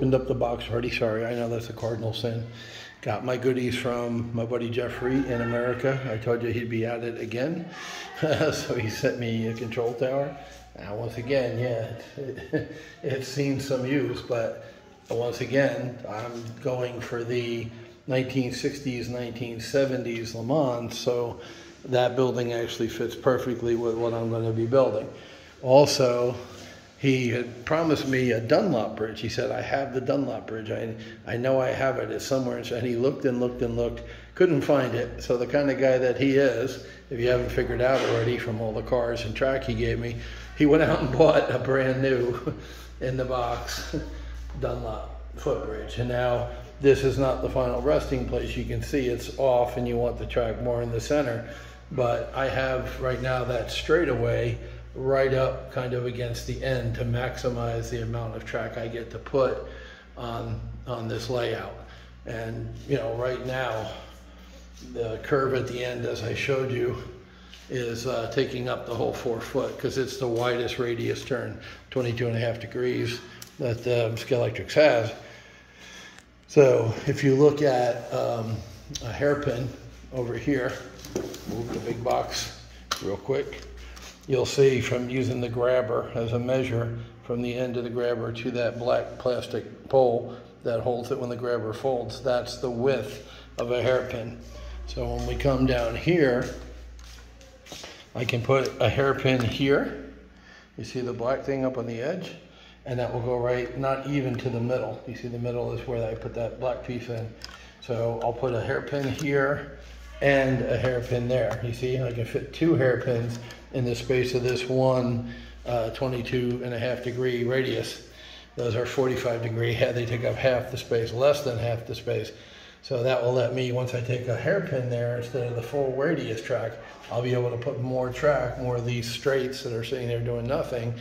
opened up the box already. Sorry, I know that's a cardinal sin. Got my goodies from my buddy Jeffrey in America. I told you he'd be at it again. So he sent me a control tower. Now, once again, yeah, it's seen some use, but once again, I'm going for the 1960s, 1970s Le Mans, so that building actually fits perfectly with what I'm going to be building. Also, he had promised me a Dunlop bridge. He said, I have the Dunlop bridge. I know I have it. It's somewhere. And he looked and looked and looked, couldn't find it. So the kind of guy that he is, if you haven't figured out already from all the cars and track he gave me, he went out and bought a brand new, in the box, Dunlop footbridge. And now this is not the final resting place. You can see it's off and you want the track more in the center. But I have right now that straightaway right up kind of against the end to maximize the amount of track I get to put on this layout. And you know, right now the curve at the end, as I showed you, is taking up the whole 4 foot because it's the widest radius turn, 22.5 degrees, that Scalextric has. So if you look at a hairpin over here, move the big box real quick, you'll see from using the grabber as a measure from the end of the grabber to that black plastic pole that holds it when the grabber folds, that's the width of a hairpin. So when we come down here, I can put a hairpin here. You see the black thing up on the edge? And that will go right, not even to the middle. You see the middle is where I put that black piece in. So I'll put a hairpin here and a hairpin there. You see, I can fit 2 hairpins in the space of this one 22.5 degree radius. Those are 45 degree, they take up half the space, less than half the space. So that will let me, once I take a hairpin there, instead of the full radius track, I'll be able to put more track, more of these straights that are sitting there doing nothing,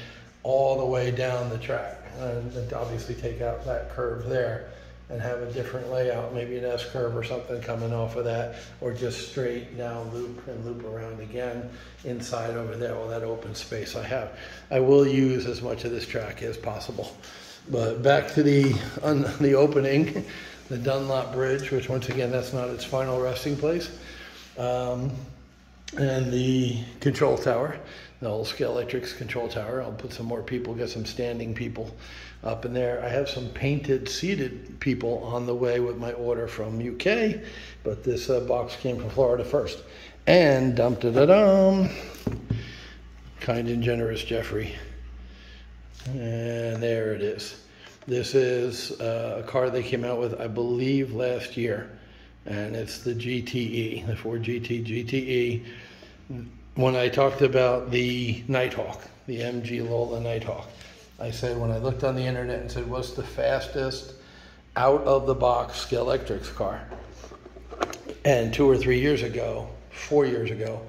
all the way down the track. And obviously take out that curve there and have a different layout, maybe an S curve or something coming off of that, or just straight down loop and loop around again inside over there, all that open space I have. I will use as much of this track as possible. But back to the opening, the Dunlop bridge, which once again, that's not its final resting place. And the control tower, the old Scalextric's control tower. I'll put some more people, get some standing people up in there. I have some painted seated people on the way with my order from UK, but this box came from Florida first. And dum-da-da-dum, kind and generous Jeffrey. And there it is. This is a car they came out with, I believe, last year. And it's the GTE, the Ford GTE. When I talked about the Nighthawk, the MG Lola Nighthawk, I said when I looked on the internet and said, what's the fastest out-of-the-box Scalextric's car? And 2 or 3 years ago, 4 years ago,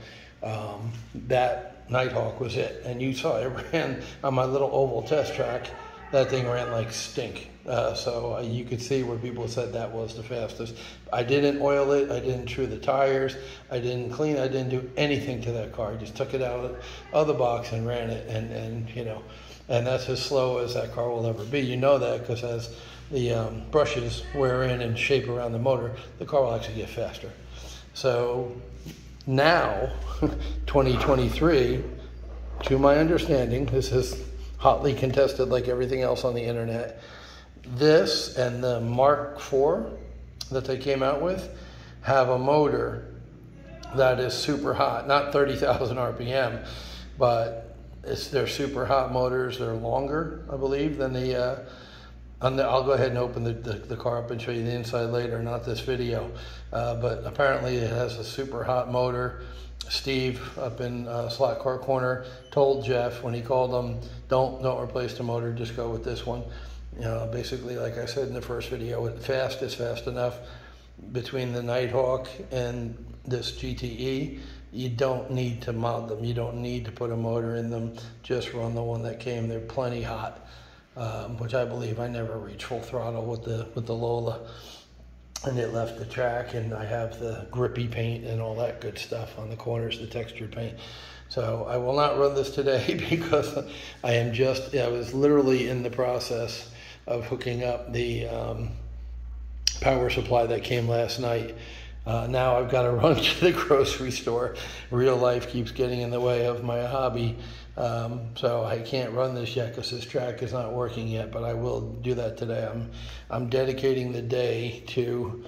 that Nighthawk was it. And you saw it ran on my little oval test track. That thing ran like stink. So you could see where people said that was the fastest. I didn't oil it. I didn't chew the tires. I didn't clean it. I didn't do anything to that car. I just took it out of the box and ran it. And you know, and that's as slow as that car will ever be. You know that because as the brushes wear in and shape around the motor, the car will actually get faster. So now, 2023, to my understanding, this is hotly contested like everything else on the internet. This and the Mark IV that they came out with have a motor that is super hot, not 30,000 RPM, but they're super hot motors. They're longer, I believe, than the, I'll go ahead and open the car up and show you the inside later, not this video. But apparently it has a super hot motor. Steve up in Slot Car Corner told Jeff when he called him, don't replace the motor, just go with this one. You know, basically, like I said in the first video, fast is fast enough. Between the Nighthawk and this GTE, you don't need to mod them. You don't need to put a motor in them. Just run the one that came. They're plenty hot, which I believe I never reached full throttle with the Lola. And it left the track, and I have the grippy paint and all that good stuff on the corners, the textured paint. So I will not run this today because I was literally in the process of hooking up the power supply that came last night. Now I've got to run to the grocery store. Real life keeps getting in the way of my hobby. So I can't run this yet because this track is not working yet, but I will do that today. I'm dedicating the day to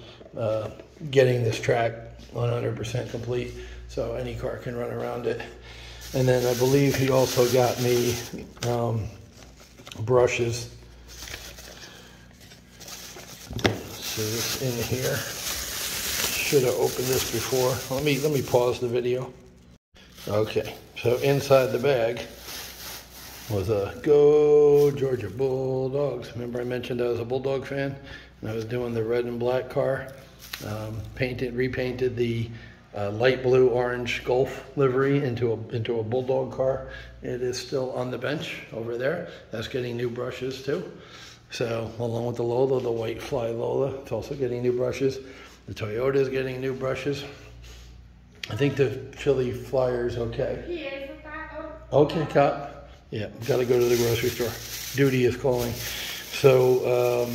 getting this track 100% complete so any car can run around it. And then I believe he also got me brushes. So this in here. Should have opened this before. Let me pause the video. Okay, so inside the bag was a Go Georgia Bulldogs. Remember I mentioned I was a Bulldog fan, and I was doing the red and black car. Repainted the light blue orange Golf livery into a Bulldog car. It is still on the bench over there. That's getting new brushes too. So along with the Lola, the white Fly Lola, it's also getting new brushes. The Toyota is getting new brushes. I think the Philly Flyer's okay. Okay, Cop. Yeah, got to go to the grocery store. Duty is calling. So,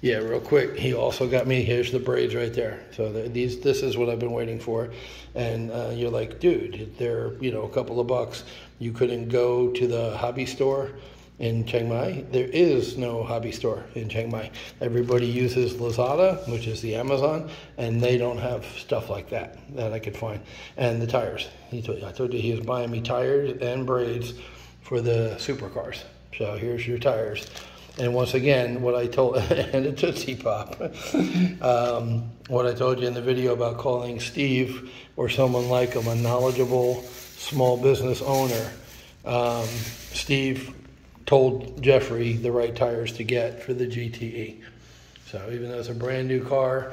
yeah, real quick, he also got me, here's the braids right there. So this is what I've been waiting for. And you're like, dude, they're, a couple of bucks. You couldn't go to the hobby store in Chiang Mai. There is no hobby store in Chiang Mai. Everybody uses Lazada, which is the Amazon, and they don't have stuff like that I could find. And the tires. I told you he was buying me tires and braids for the supercars. So here's your tires. And once again, what I told, and a Tootsie Pop. What I told you in the video about calling Steve or someone like him a knowledgeable small business owner. Steve told Jeffrey the right tires to get for the GTE. So even though it's a brand new car,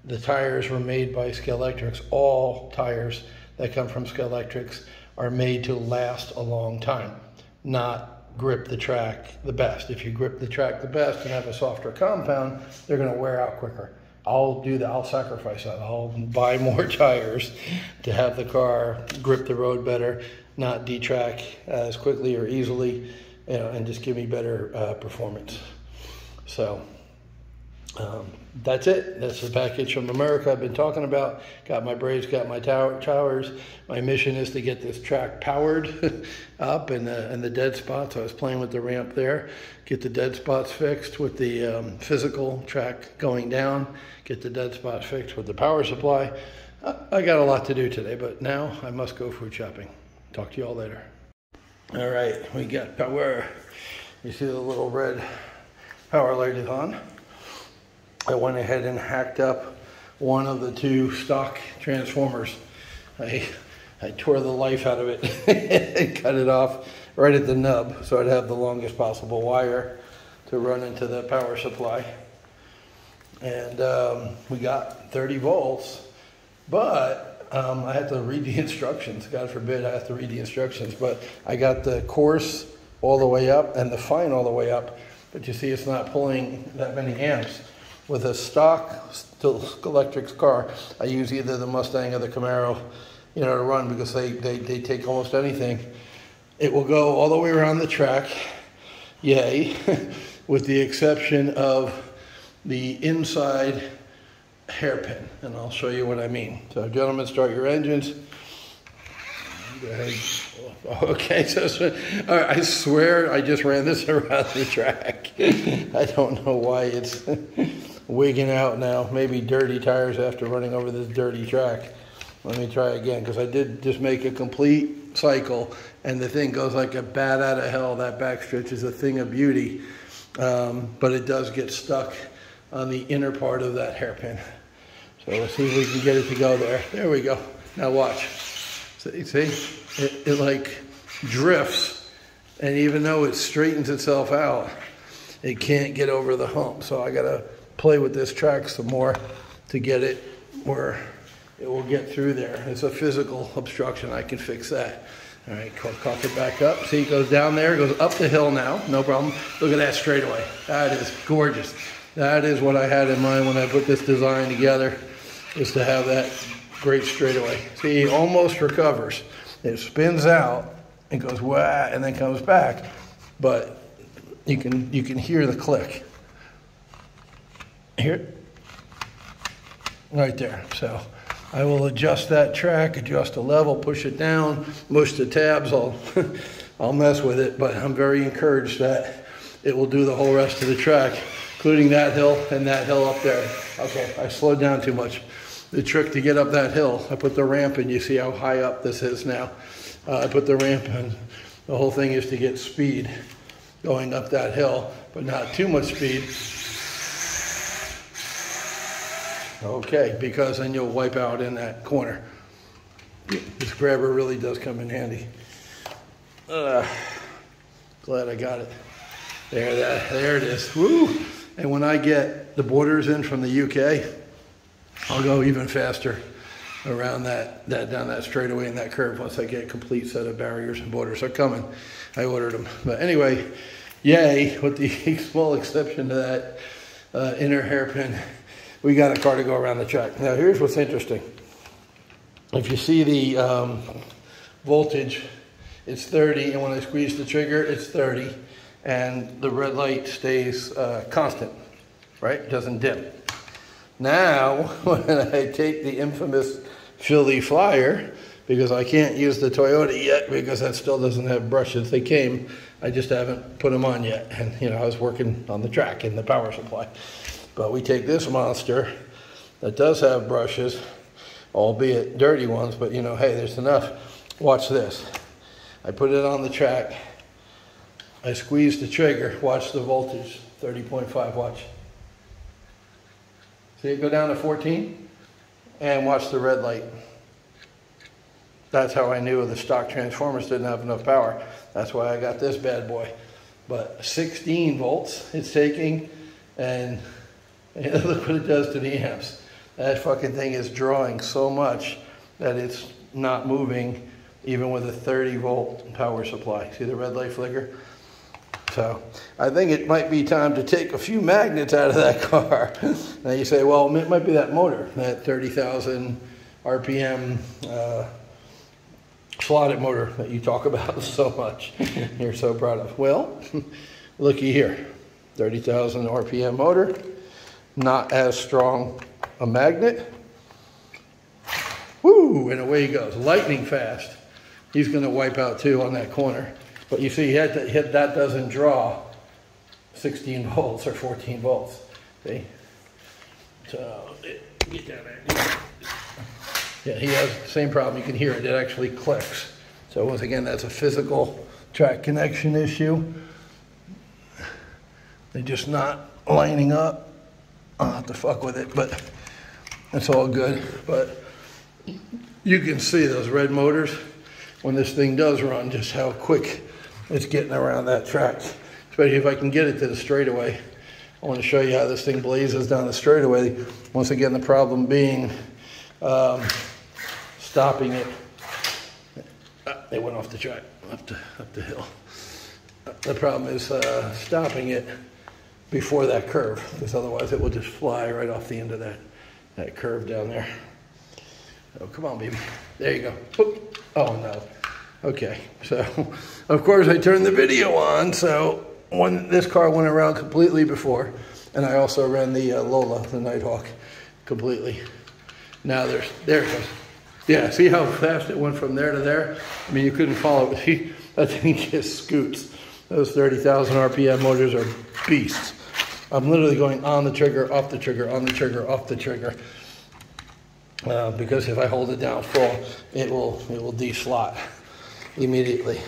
the tires were made by Scalextric. All tires that come from Scalextric are made to last a long time, not grip the track the best. If you grip the track the best and have a softer compound, they're gonna wear out quicker. I'll do that, I'll sacrifice that. I'll buy more tires to have the car grip the road better, not detrack as quickly or easily, and just give me better performance. So that's it. That's the package from America I've been talking about. Got my braids, got my towers. My mission is to get this track powered up and the dead spots. I was playing with the ramp there. Get the dead spots fixed with the physical track going down. Get the dead spots fixed with the power supply. I got a lot to do today, but now I must go food shopping. Talk to you all later. All right, we got power. You see the little red power light is on. I went ahead and hacked up one of the two stock transformers. I tore the life out of it and cut it off right at the nub so I'd have the longest possible wire to run into the power supply. And we got 30 volts, but I had to read the instructions. God forbid I have to read the instructions, but I got the coarse all the way up and the fine all the way up. But you see it's not pulling that many amps. With a stock Scalextric car, I use either the Mustang or the Camaro, to run because they take almost anything. It will go all the way around the track, yay, with the exception of the inside hairpin, and I'll show you what I mean. So gentlemen, start your engines. Go ahead. Okay, so all right, I swear I just ran this around the track. I don't know why it's wigging out now. Maybe dirty tires after running over this dirty track. Let me try again, because I did just make a complete cycle, and the thing goes like a bat out of hell. That backstretch is a thing of beauty, but it does get stuck on the inner part of that hairpin. So let's see if we can get it to go there. There we go. Now watch. See? It like drifts, and even though it straightens itself out, it can't get over the hump. So I gotta play with this track some more to get it where it will get through there. It's a physical obstruction. I can fix that. All right, cock it back up. See, it goes down there, it goes up the hill now, no problem. Look at that straightaway. That is gorgeous. That is what I had in mind when I put this design together, is to have that great straightaway. See, it almost recovers. It spins out and goes wah, and then comes back. But you can hear the click. Hear it? Right there. So I will adjust that track, adjust the level, push it down, mush the tabs. I'll mess with it, but I'm very encouraged that it will do the whole rest of the track, including that hill and that hill up there. Okay, I slowed down too much. The trick to get up that hill, I put the ramp in. You see how high up this is now. I put the ramp in. The whole thing is to get speed going up that hill, but not too much speed. Okay, because then you'll wipe out in that corner. This grabber really does come in handy. Glad I got it. There it is. Woo! And when I get the borders in from the UK, I'll go even faster around that down that straightaway and that curve once I get a complete set of barriers and borders. They're coming. I ordered them. But anyway, yay, with the small exception to that inner hairpin, we got a car to go around the track. Now here's what's interesting. If you see the voltage, it's 30, and when I squeeze the trigger, it's 30, and the red light stays constant, right? It doesn't dim. Now, when I take the infamous Philly Flyer, because I can't use the Toyota yet because that still doesn't have brushes. They came, I just haven't put them on yet. And you know, I was working on the track and the power supply. But we take this monster that does have brushes, albeit dirty ones, but you know, hey, there's enough. Watch this. I put it on the track. I squeeze the trigger. Watch the voltage, 30.5, watch. See it go down to 14? And watch the red light. That's how I knew the stock transformers didn't have enough power. That's why I got this bad boy. But 16 volts it's taking, and look what it does to the amps. That fucking thing is drawing so much that it's not moving even with a 30 volt power supply. See the red light flicker? So I think it might be time to take a few magnets out of that car. Now you say, well, it might be that motor, that 30,000 RPM slotted motor that you talk about so much. You're so proud of. Well, looky here, 30,000 RPM motor, not as strong a magnet. Woo, and away he goes, lightning fast. He's gonna wipe out too on that corner. But you see, that doesn't draw 16 volts or 14 volts. See? So, get down there. Yeah, he has the same problem. You can hear it. It actually clicks. So once again, that's a physical track connection issue. They're just not lining up. I'll have to fuck with it, but it's all good. But you can see those red motors when this thing does run, just how quick it's getting around that track. Especially if I can get it to the straightaway. I want to show you how this thing blazes down the straightaway. Once again, the problem being stopping it. They went off the track, up the hill. The problem is stopping it before that curve, because otherwise it will just fly right off the end of that curve down there. Oh, come on, baby. There you go. Oop. Oh, no. Okay, so of course I turned the video on, so when this car went around completely before, and I also ran the Lola, the Nighthawk, completely. Now there it goes. Yeah, see how fast it went from there to there? I mean, you couldn't follow it. See, that thing just scoots. Those 30,000 RPM motors are beasts. I'm literally going on the trigger, off the trigger, on the trigger, off the trigger. Because if I hold it down full, it will de-slot immediately.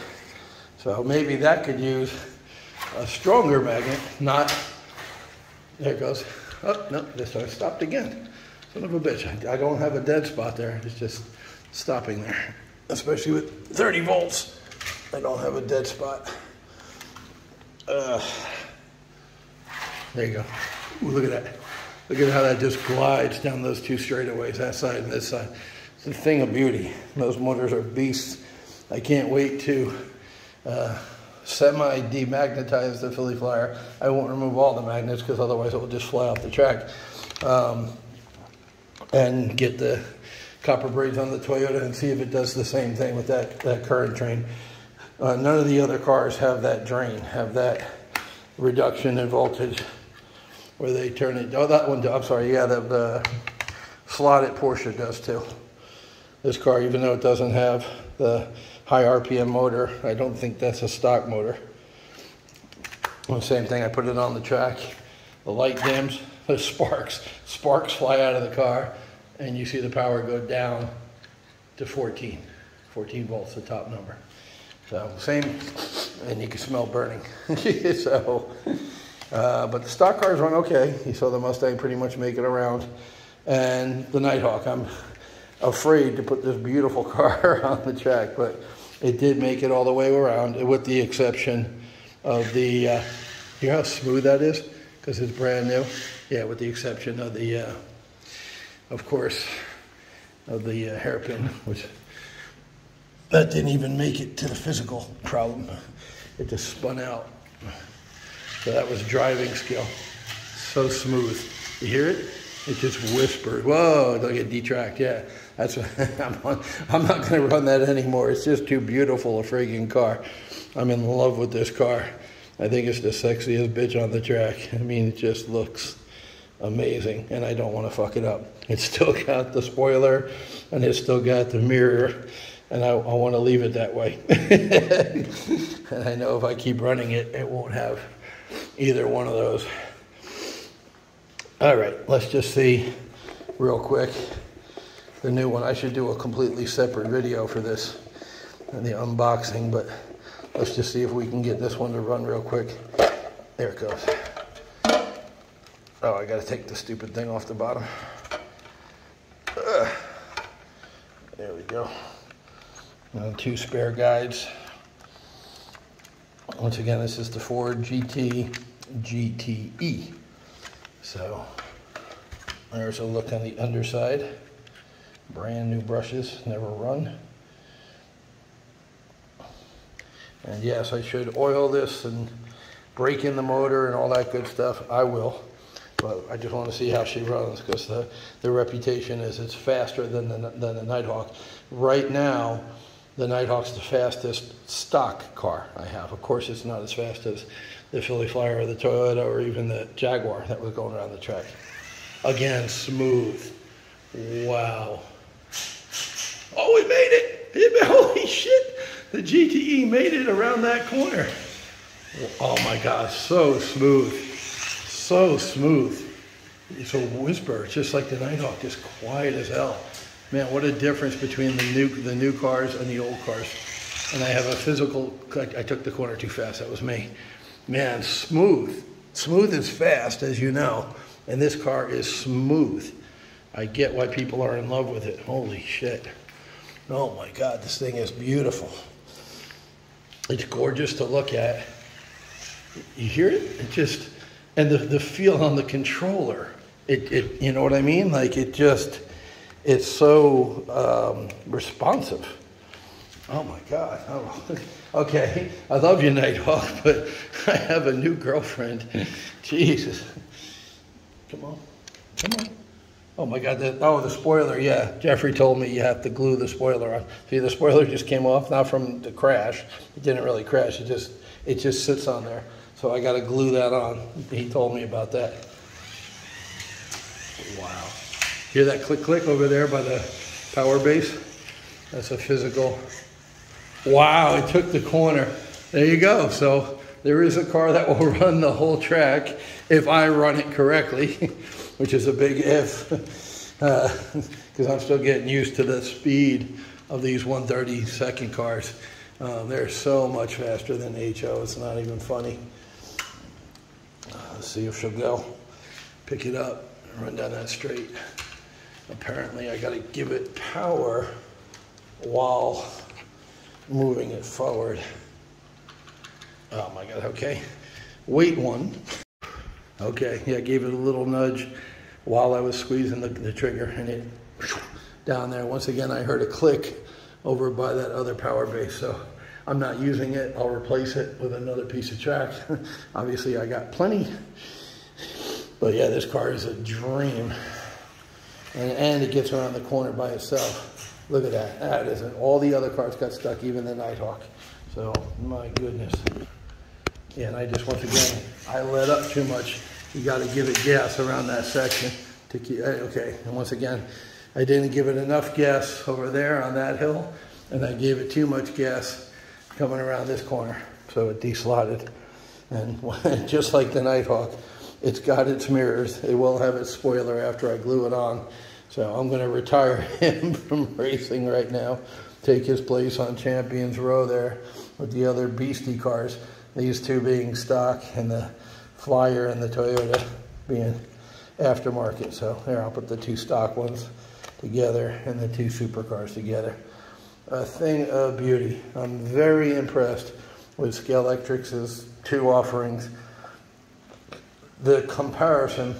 So maybe that could use a stronger magnet, not, there it goes. Oh, no, this one stopped again. Son of a bitch, I don't have a dead spot there. It's just stopping there. Especially with 30 volts, I don't have a dead spot. There you go. Ooh, look at that. Look at how that just glides down those two straightaways, that side and this side. It's a thing of beauty. Those motors are beasts. I can't wait to semi-demagnetize the Philly Flyer. I won't remove all the magnets because otherwise it will just fly off the track. And get the copper braids on the Toyota and see if it does the same thing with that current drain. None of the other cars have that drain, have that reduction in voltage where they turn it. Oh, that one, I'm sorry, yeah, the slotted Porsche does too. This car, even though it doesn't have the high RPM motor, I don't think that's a stock motor. Well, same thing, I put it on the track, the light dims, the sparks fly out of the car, and you see the power go down to 14 volts, the top number. So same, and you can smell burning. So, but the stock cars run okay. You saw the Mustang pretty much make it around, and the Nighthawk. I'm afraid to put this beautiful car on the track, but it did make it all the way around, with the exception of the. Hear how smooth that is? Because it's brand new. Yeah, with the exception of the, of course, of the hairpin, which that didn't even make it to the physical problem. It just spun out. So that was driving skill. So smooth. You hear it? It just whispered. Whoa, don't get detract. Yeah, that's what I'm not going to run that anymore. It's just too beautiful a friggin' car. I'm in love with this car. I think it's the sexiest bitch on the track. I mean, it just looks amazing, and I don't want to fuck it up. It's still got the spoiler, and it's still got the mirror, and I want to leave it that way. And I know if I keep running it, it won't have either one of those. All right, let's just see real quick the new one. I should do a completely separate video for this and the unboxing, but let's just see if we can get this one to run real quick. There it goes. Oh, I gotta take the stupid thing off the bottom. There we go. And 2 spare guides. Once again, this is the Ford GT GTE. So there's a look on the underside. Brand new brushes, never run. And yes, I should oil this and break in the motor and all that good stuff. I will, but I just want to see how she runs, because the reputation is it's faster than the Nighthawk. Right now, the Nighthawk's the fastest stock car I have. Of course, it's not as fast as the Philly Flyer or the Toyota or even the Jaguar that was going around the track. Again, smooth. Wow. Oh, it made it! Holy shit! The GTE made it around that corner. Oh my gosh, so smooth. So smooth. It's a whisper. It's just like the Nighthawk, just quiet as hell. Man, what a difference between the new cars and the old cars. And I have a physical, I took the corner too fast, that was me. Man, smooth. Smooth is fast, as you know. And this car is smooth. I get why people are in love with it. Holy shit. Oh my God, this thing is beautiful. It's gorgeous to look at. You hear it? It just, and the feel on the controller. It you know what I mean? Like it just, it's so responsive. Oh my God. Oh. Okay, I love you, Nighthawk, but I have a new girlfriend. Jesus. Come on. Come on. Oh my God, the spoiler, yeah. Jeffrey told me you have to glue the spoiler on. See, the spoiler just came off, not from the crash. It didn't really crash, it just sits on there. So I gotta glue that on. He told me about that. Wow. Hear that click click over there by the power base? That's a physical. Wow, it took the corner. There you go. So there is a car that will run the whole track if I run it correctly, which is a big if, because I'm still getting used to the speed of these 132nd cars. They're so much faster than HO, it's not even funny. Let's see if she'll go. Pick it up, run down that straight. Apparently I gotta give it power while moving it forward. Oh my God, okay. Wait one. Okay, yeah, gave it a little nudge while I was squeezing the trigger, and it down there. Once again, I heard a click over by that other power base, so I'm not using it. I'll replace it with another piece of track. Obviously, I got plenty, but yeah, this car is a dream, and it gets around the corner by itself. Look at that. That isn't. All the other cars got stuck, even the Nighthawk. So, my goodness. Yeah, and I just, once again, I let up too much. You got to give it gas around that section to keep, okay, and once again, I didn't give it enough gas over there on that hill, and I gave it too much gas coming around this corner, so it deslotted. And just like the Nighthawk, it's got its mirrors. It will have its spoiler after I glue it on. So I'm going to retire him from racing right now, take his place on Champions Row there with the other beastie cars, these two being stock and the Flyer and the Toyota being aftermarket. So there, I'll put the two stock ones together and the two supercars together. A thing of beauty. I'm very impressed with Scalextric's two offerings. The comparison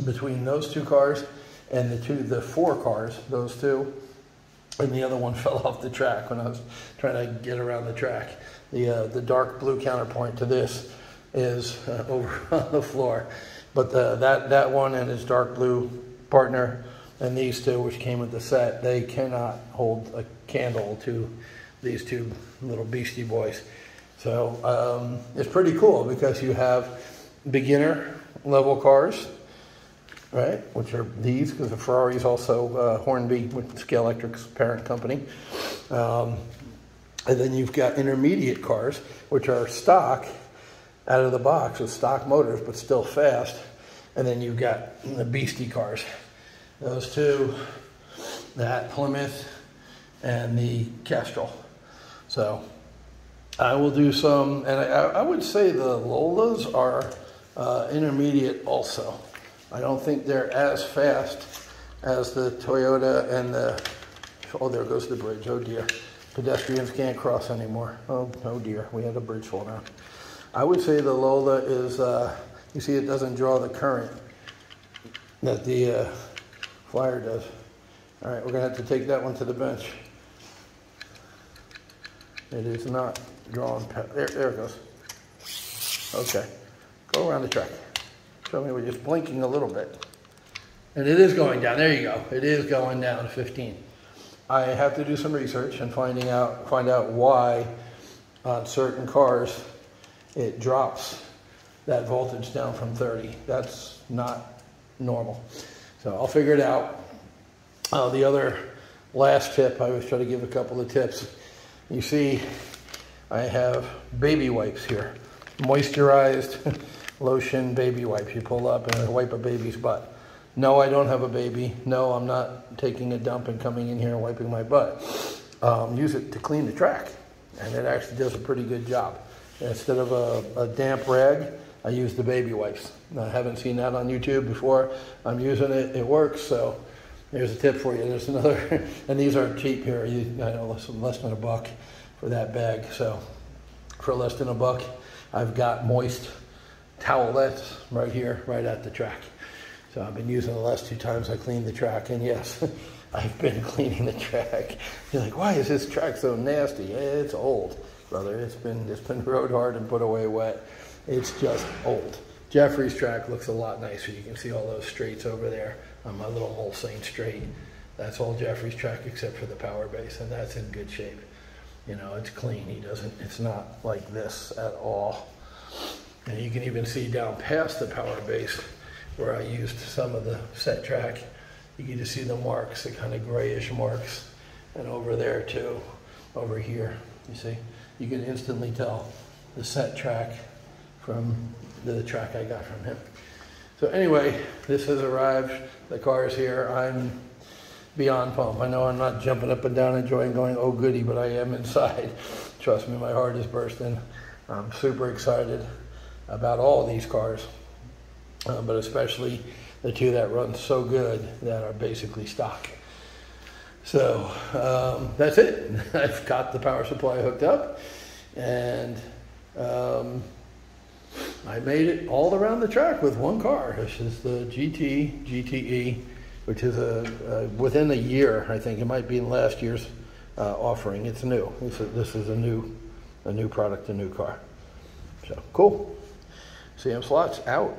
between those two cars and the four cars, those two, and the other one fell off the track when I was trying to get around the track. The dark blue counterpoint to this is over on the floor, but that one and his dark blue partner and these two, which came with the set, they cannot hold a candle to these two little beastie boys. So it's pretty cool because you have beginner level cars, right, which are these, because the Ferrari is also Hornby, with Scalextric's parent company. And then you've got intermediate cars, which are stock out of the box with stock motors, but still fast. And then you've got the beastie cars. Those two, that Plymouth and the Kestrel. So I will do some, and I would say the Lolas are intermediate also. I don't think they're as fast as the Toyota and the, oh, there goes the bridge, oh dear. Pedestrians can't cross anymore. Oh dear, we had a bridge fall down. I would say the Lola is, you see it doesn't draw the current that the Flyer does. All right, we're gonna have to take that one to the bench. It is not drawing, there it goes. Okay, go around the track. Show me, we're just blinking a little bit. And it is going down, there you go. It is going down to 15. I have to do some research and find out why on certain cars it drops that voltage down from 30. That's not normal. So I'll figure it out. The other last tip, I always try to give a couple of tips. You see, I have baby wipes here. Moisturized lotion baby wipes. You pull up and wipe a baby's butt. No, I don't have a baby. No, I'm not taking a dump and coming in here and wiping my butt. Use it to clean the track, and it actually does a pretty good job. Instead of a damp rag, I use the baby wipes. I haven't seen that on YouTube before. I'm using it, it works, so here's a tip for you. There's another, and these aren't cheap here. I know less than $1 for that bag. So for less than $1, I've got moist towelettes right here, right at the track. So I've been using the last 2 times I cleaned the track, and yes, I've been cleaning the track. You're like, why is this track so nasty? It's old, brother. It's been rode hard and put away wet. It's just old. Jeffrey's track looks a lot nicer. You can see all those straights over there on my little Mulsanne straight. That's all Jeffrey's track except for the power base, and that's in good shape. You know, it's clean. It's not like this at all. And you can even see down past the power base where I used some of the set track. You can just see the marks, the kind of grayish marks. And over there too, over here, you see, you can instantly tell the set track from the track I got from him. So anyway, this has arrived. The car is here. I'm beyond pumped. I know I'm not jumping up and down enjoying going, oh goody, but I am inside. Trust me, my heart is bursting. I'm super excited about all of these cars, but especially the two that run so good that are basically stock. So that's it. I've got the power supply hooked up, and I made it all around the track with one car. This is the GTE, which is within a year, I think. It might be in last year's offering. It's new. This is a new product, a new car. So cool. CM Slots out.